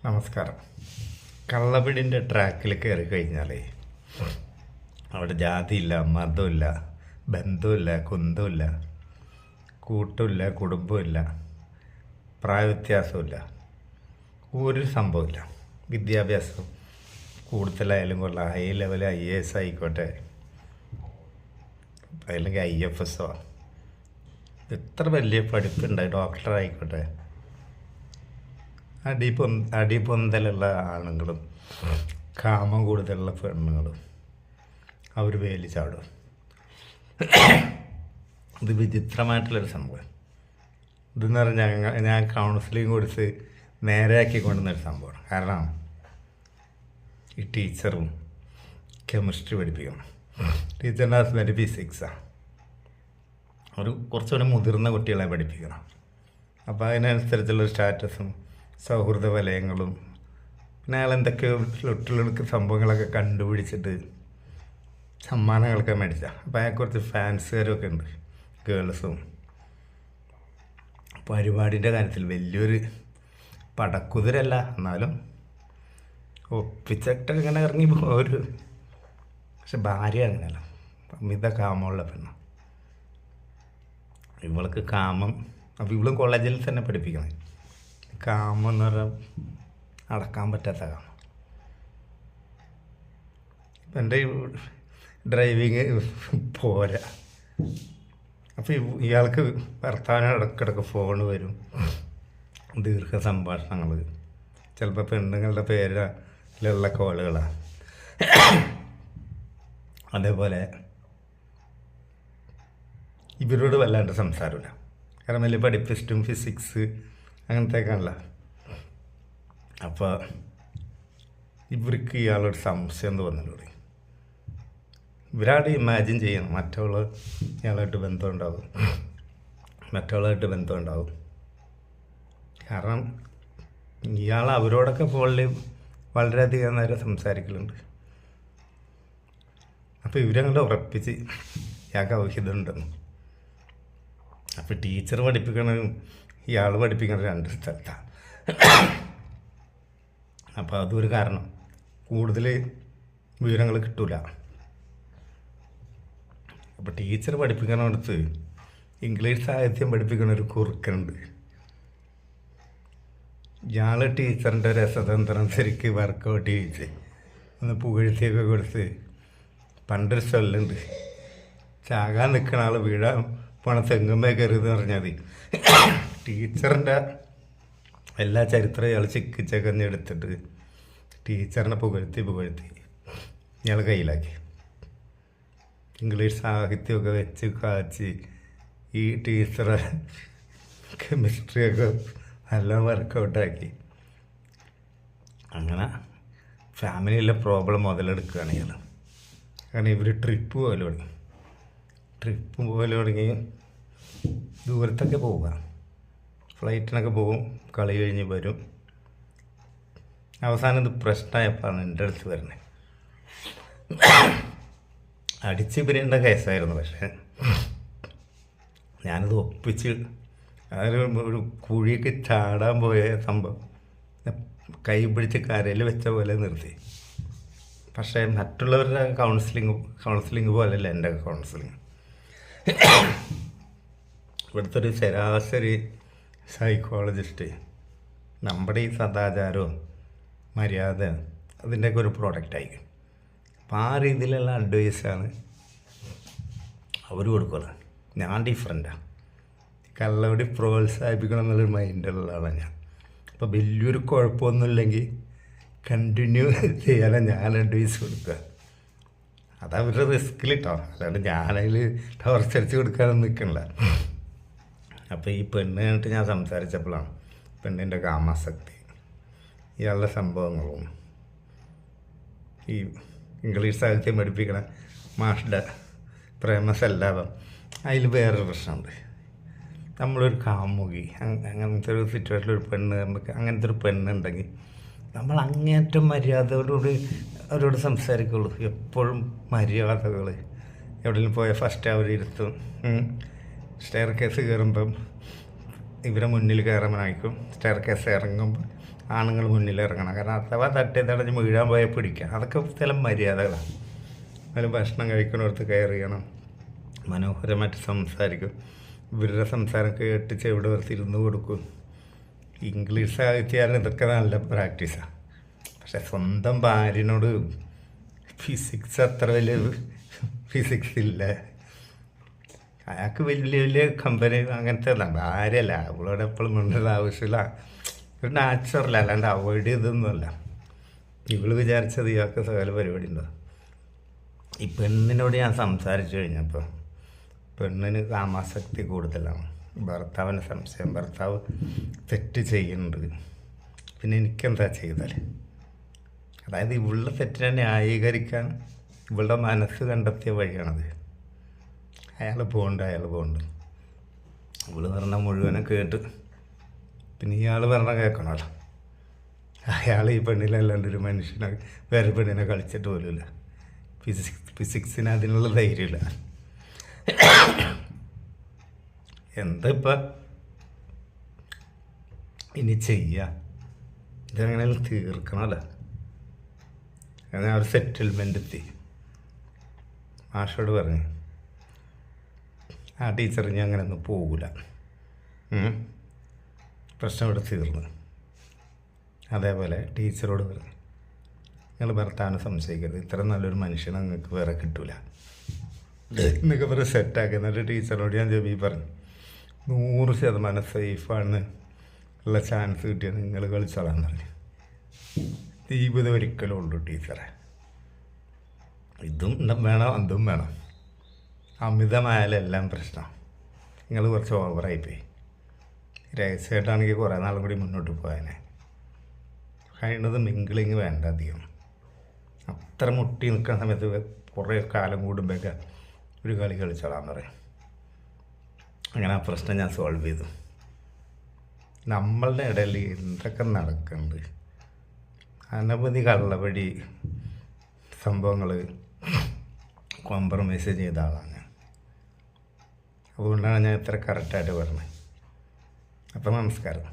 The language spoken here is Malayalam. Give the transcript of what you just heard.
നമസ്കാരം. കള്ളപിടിൻ്റെ ട്രാക്കിൽ കയറി കഴിഞ്ഞാൽ അവിടെ ജാതിയില്ല, മതമില്ല, ബന്ധമില്ല, കുന്തമില്ല, കൂട്ടുമില്ല, കുടുംബമില്ല, പ്രായവ്യത്യാസമില്ല, ഒരു സംഭവമില്ല. വിദ്യാഭ്യാസം കൂടുതലായാലും കൊള്ളാം, ഹൈ ലെവൽ IAS ആയിക്കോട്ടെ, അല്ലെങ്കിൽ IFS, എത്ര വലിയ പഠിപ്പുണ്ടായി, ഡോക്ടർ ആയിക്കോട്ടെ, അടിപൊന്തലുള്ള ആണുങ്ങളും കാമം കൂടുതലുള്ള പെണ്ണുങ്ങളും അവർ വേലി ചാടും. ഇത് വിചിത്രമായിട്ടുള്ളൊരു സംഭവം. ഇതെന്ന് പറഞ്ഞാൽ ഞാൻ കൗൺസിലിംഗ് കൊടുത്ത് നേരെയാക്കി കൊണ്ടുവന്നൊരു സംഭവമാണ്. കാരണം ഈ ടീച്ചറും കെമിസ്ട്രി പഠിപ്പിക്കണം. ടീച്ചറിൻ്റെ ഹസ്ബൻഡ് ഫിസിക്സാണ്. ഒരു കുറച്ചുകൂടെ മുതിർന്ന കുട്ടികളെ പഠിപ്പിക്കണം. അപ്പോൾ അതിനനുസരിച്ചുള്ള സ്റ്റാറ്റസും സൗഹൃദ വലയങ്ങളും പിന്നെ അയാൾ എന്തൊക്കെയോ ലൊട്ടിലൊടുക്ക് സംഭവങ്ങളൊക്കെ കണ്ടുപിടിച്ചിട്ട് സമ്മാനങ്ങളൊക്കെ മേടിച്ച. അപ്പോൾ അയാൾക്ക് കുറച്ച് ഫാൻസുകാരൊക്കെ ഉണ്ട്, ഗേൾസും. പരിപാടിൻ്റെ കാര്യത്തിൽ വലിയൊരു പടക്കുതിരല്ല, എന്നാലും ഒപ്പിച്ചിട്ട് ഇങ്ങനെ ഇറങ്ങി ഒരു പക്ഷെ ഭാര്യ അങ്ങനെയല്ല, അമിത കാമമുള്ള പെണ്ണ. ഇവൾക്ക് കാമം. അപ്പോൾ ഇവളും കോളേജിൽ തന്നെ പഠിപ്പിക്കണം. കാമം എന്ന് പറഞ്ഞാൽ അടക്കാൻ പറ്റാത്ത കാമം. എൻ്റെ ഡ്രൈവിങ് പോരാ. അപ്പോൾ ഇയാൾക്ക് ഭർത്താവിന് ഇടയ്ക്കിടയ്ക്ക് ഫോൺ വരും, ദീർഘ സംഭാഷണങ്ങൾ, ചിലപ്പോൾ പെണ്ണുങ്ങളുടെ പേരിലുള്ള കോളുകളാണ്. അതേപോലെ ഇവരോട് വല്ലാണ്ട് സംസാരമില്ല. കാരണം വലിയ പഠിപ്പിസ്റ്റും ഫിസിക്സ് അങ്ങനത്തെയൊക്കെയാണല്ല. അപ്പോൾ ഇവർക്ക് ഇയാളൊരു സംശയം തോന്നുന്നുണ്ട്. ഇവരാട് ഇമാജിൻ ചെയ്യണം ഇയാളായിട്ട് ബന്ധമുണ്ടാവും. കാരണം ഇയാൾ അവരോടൊക്കെ ഫോണിൽ വളരെയധികം നേരം സംസാരിക്കലുണ്ട്. അപ്പോൾ ഇവരങ്ങോട്ട് ഉറപ്പിച്ച് ഇയാൾക്ക് ഔഹിതമുണ്ടെന്ന്. അപ്പോൾ ടീച്ചർ പഠിപ്പിക്കണതും ഇയാൾ പഠിപ്പിക്കുന്നത് രണ്ട് സ്ഥലത്താണ്. അപ്പോൾ അതൊരു കാരണം. കൂടുതൽ വിവരങ്ങൾ കിട്ടൂല. അപ്പോൾ ടീച്ചർ പഠിപ്പിക്കണടുത്ത് ഇംഗ്ലീഷ് സാഹിത്യം പഠിപ്പിക്കുന്ന ഒരു കുറുക്കുണ്ട്. ഇയാൾ ടീച്ചറിൻ്റെ രസതന്ത്രം ശരിക്ക് വർക്കൗട്ട് ചെയ്യിച്ച് ഒന്ന് പുകഴ്ത്തിയൊക്കെ കൊടുത്ത്. പണ്ടൊരു ചൊല്ലുണ്ട്, ചാകാൻ നിൽക്കുന്ന ആൾ വീഴാൻ പോണ തെങ്ങുമ്പേ കയറിയെന്ന് പറഞ്ഞാൽ മതി. ടീച്ചറിൻ്റെ എല്ലാ ചരിത്രം ഇയാൾ ചിക്കിച്ചകഞ്ഞെടുത്തിട്ട് ടീച്ചറിനെ പുകഴ്ത്തി ഇയാൾ കയ്യിലാക്കി. ഇംഗ്ലീഷ് സാഹിത്യമൊക്കെ വെച്ച് കാച്ചി ഈ ടീച്ചറെ കെമിസ്ട്രിയൊക്കെ നല്ല വർക്കൗട്ടാക്കി. അങ്ങനെ ഫാമിലിയിലെ പ്രോബ്ലം മുതലെടുക്കുകയാണ് ഇയാൾ. കാരണം ഇവർ ട്രിപ്പ് പോലെ തുടങ്ങി ദൂരത്തൊക്കെ പോവുക, ഫ്ലൈറ്റിനൊക്കെ പോകും, കളി കഴിഞ്ഞ് വരും. അവസാനം ഇത് പ്രശ്നമായപ്പോഴാണ് എൻ്റെ അടുത്ത് വരുന്നത്. അടിച്ച് പിരിയേണ്ട കേസായിരുന്നു. പക്ഷേ ഞാനത് ഒപ്പിച്ച് ഒരു കുഴിക്ക് ചാടാൻ പോയ സംഭവം കൈ പിടിച്ച് കരയിൽ വെച്ച പോലെ നിർത്തി. പക്ഷേ മറ്റുള്ളവരുടെ കൗൺസിലിംഗ് പോലെയല്ല എൻ്റെ കൗൺസിലിംഗ്. ഇവിടുത്തെ ഒരു ശരാശരി സൈക്കോളജിസ്റ്റ് നമ്മുടെ ഈ സദാചാരവും മര്യാദ അതിൻ്റെയൊക്കെ ഒരു പ്രോഡക്റ്റായിരിക്കും. അപ്പോൾ ആ രീതിയിലുള്ള അഡ്വൈസാണ് അവർ കൊടുക്കുന്നത്. ഞാൻ ഡിഫറൻറ്റാണ്. കള്ളവടി പ്രോത്സാഹിപ്പിക്കണം എന്നുള്ളൊരു മൈൻഡുള്ള ആളാണ് ഞാൻ. അപ്പോൾ വലിയൊരു കുഴപ്പമൊന്നുമില്ലെങ്കിൽ കണ്ടിന്യൂ ചെയ്യാനാണ് ഞാൻ അഡ്വൈസ് കൊടുക്കുക. അതവരുടെ റിസ്കിലിട്ടോ, അല്ലാണ്ട് ഞാനതിൽ ടോർച്ചടിച്ച് കൊടുക്കാനൊന്നും നിൽക്കണില്ല. അപ്പോൾ ഈ പെണ്ണിനായിട്ട് ഞാൻ സംസാരിച്ചപ്പോഴാണ് പെണ്ണിൻ്റെ കാമാസക്തി, ഇയാളുടെ സംഭവങ്ങളും ഈ ഇംഗ്ലീഷ് സാഹിത്യം പഠിപ്പിക്കണ മാഷ്ടെ പ്രേമസല്ലാപം. അതിൽ വേറൊരു പ്രശ്നമുണ്ട്. നമ്മളൊരു കാമുകി അങ്ങനത്തെ ഒരു സിറ്റുവേഷനിലൊരു നമുക്ക് അങ്ങനത്തെ ഒരു പെണ്ണുണ്ടെങ്കിൽ നമ്മൾ അങ്ങേറ്റം മര്യാദയോടുകൂടി അവരോട് സംസാരിക്കുള്ളൂ. എപ്പോഴും മര്യാദകൾ. എവിടെയെങ്കിലും പോയാൽ ഫസ്റ്റ് അവരിരുത്തും. സ്റ്റെയർ കേസ് കയറുമ്പം ഇവരെ മുന്നിൽ കയറാനായിരിക്കും. സ്റ്റെയർ കേസ് ഇറങ്ങുമ്പോൾ ആണുങ്ങൾ മുന്നിൽ ഇറങ്ങണം. കാരണം അഥവാ തട്ടി തടഞ്ഞ് വീഴാൻ പോയാൽ പിടിക്കാം. അതൊക്കെ ചില മര്യാദകളാണ്. അതിൽ ഭക്ഷണം കഴിക്കണോടത്ത് കയറിയണം, മനോഹരമായിട്ട് സംസാരിക്കും. ഇവരുടെ സംസാരം കേട്ട് ചെവിടെ നിർത്തിയിരുന്ന് കൊടുക്കും. ഇംഗ്ലീഷ് സാഹിത്യം ഇതൊക്കെ നല്ല പ്രാക്ടീസാണ്. പക്ഷെ സ്വന്തം ഭാര്യനോട് ഫിസിക്സ് അത്ര വലിയ ഫിസിക്സ് ഇല്ല. അയാൾക്ക് വലിയ വലിയ കമ്പനി അങ്ങനത്തെ ഭാര്യയല്ല, അവളോട് എപ്പോഴും മുന്നേണ്ട ആവശ്യമില്ല. ഒരു നാച്ചുറൽ അല്ലാണ്ട് അവോയ്ഡ് ചെയ്തൊന്നുമല്ല. ഇവള് വിചാരിച്ചത് ഇയാൾക്ക് സകല പരിപാടി ഉണ്ടോ. ഈ പെണ്ണിനോട് ഞാൻ സംസാരിച്ചു കഴിഞ്ഞപ്പോൾ പെണ്ണിന് കാമാസക്തി കൂടുതലാണ്. ഭർത്താവിന് സംശയം, ഭർത്താവ് തെറ്റ് ചെയ്യുന്നുണ്ട്, പിന്നെ എനിക്കെന്താ ചെയ്താൽ. അതായത് ഇവളുടെ തെറ്റിനെ ന്യായീകരിക്കാൻ ഇവളുടെ മനസ്സ് കണ്ടെത്തിയ വഴിയാണത്. അയാൾ പോകുന്നുണ്ട്. ഇവള് പറഞ്ഞ മുഴുവനും കേട്ട് പിന്നെ ഇയാൾ പറഞ്ഞ കേൾക്കണമല്ലോ. അയാൾ ഈ പെണ്ണിലല്ലാണ്ട് ഒരു മനുഷ്യനെ വേറെ പെണ്ണിനെ കളിച്ചിട്ട് പോലുമില്ല. ഫിസിക്സിന് അതിനുള്ള ധൈര്യമില്ല. എന്താ ഇപ്പം ഇനി ചെയ്യുക? ഇതെങ്ങനെ തീർക്കണമല്ലോ. ഞാൻ ഒരു സെറ്റിൽമെൻ്റ് എത്തി. മാഷോട് പറഞ്ഞു, ആ ടീച്ചർ ഞാൻ അങ്ങനെ ഒന്നും പോകില്ല, പ്രശ്നം ഇവിടെ തീർന്നു. അതേപോലെ ടീച്ചറോട് പറഞ്ഞു, നിങ്ങൾ ഭർത്താവിനെ സംശയിക്കരുത്, ഇത്ര നല്ലൊരു മനുഷ്യനെ നിങ്ങൾക്ക് വേറെ കിട്ടൂല എന്നൊക്കെ പറഞ്ഞ് സെറ്റാക്കി. എന്നിട്ട് ടീച്ചറോട് ഞാൻ ജബി പറഞ്ഞു, 100% സേഫാണ് ഉള്ള ചാൻസ് കിട്ടിയാൽ നിങ്ങൾ കളിച്ചോളാൻ പറഞ്ഞു. ജീവിതം ഒരിക്കലും ഉള്ളൂ ടീച്ചറെ. ഇതും വേണം അതും വേണം. അമിതമായാലെല്ലാം പ്രശ്നം. നിങ്ങൾ കുറച്ച് ഓവറായിപ്പോയി. രഹസ്യമായിട്ടാണെങ്കിൽ കുറേ നാളും കൂടി മുന്നോട്ട് പോയാനെ. കഴിയുന്നത് മിങ്കിളിങ് വേണ്ട അധികം. അത്ര മുട്ടി നിൽക്കുന്ന സമയത്ത് കുറേ കാലം കൂടുമ്പോഴൊക്കെ ഒരു കളി കളിച്ചോളാൻ പറയും. അങ്ങനെ ആ പ്രശ്നം ഞാൻ സോൾവ് ചെയ്തു. നമ്മളുടെ ഇടയിൽ എന്തൊക്കെ നടക്കുന്നുണ്ട്, അനവധി കള്ളവഴി സംഭവങ്ങൾ കോംപ്രമൈസ് ചെയ്ത ആളാണ് ഞാൻ. അതുകൊണ്ടാണ് ഞാൻ ഇത്ര കറക്റ്റായിട്ട് പറഞ്ഞത്. അപ്പം നമസ്കാരം.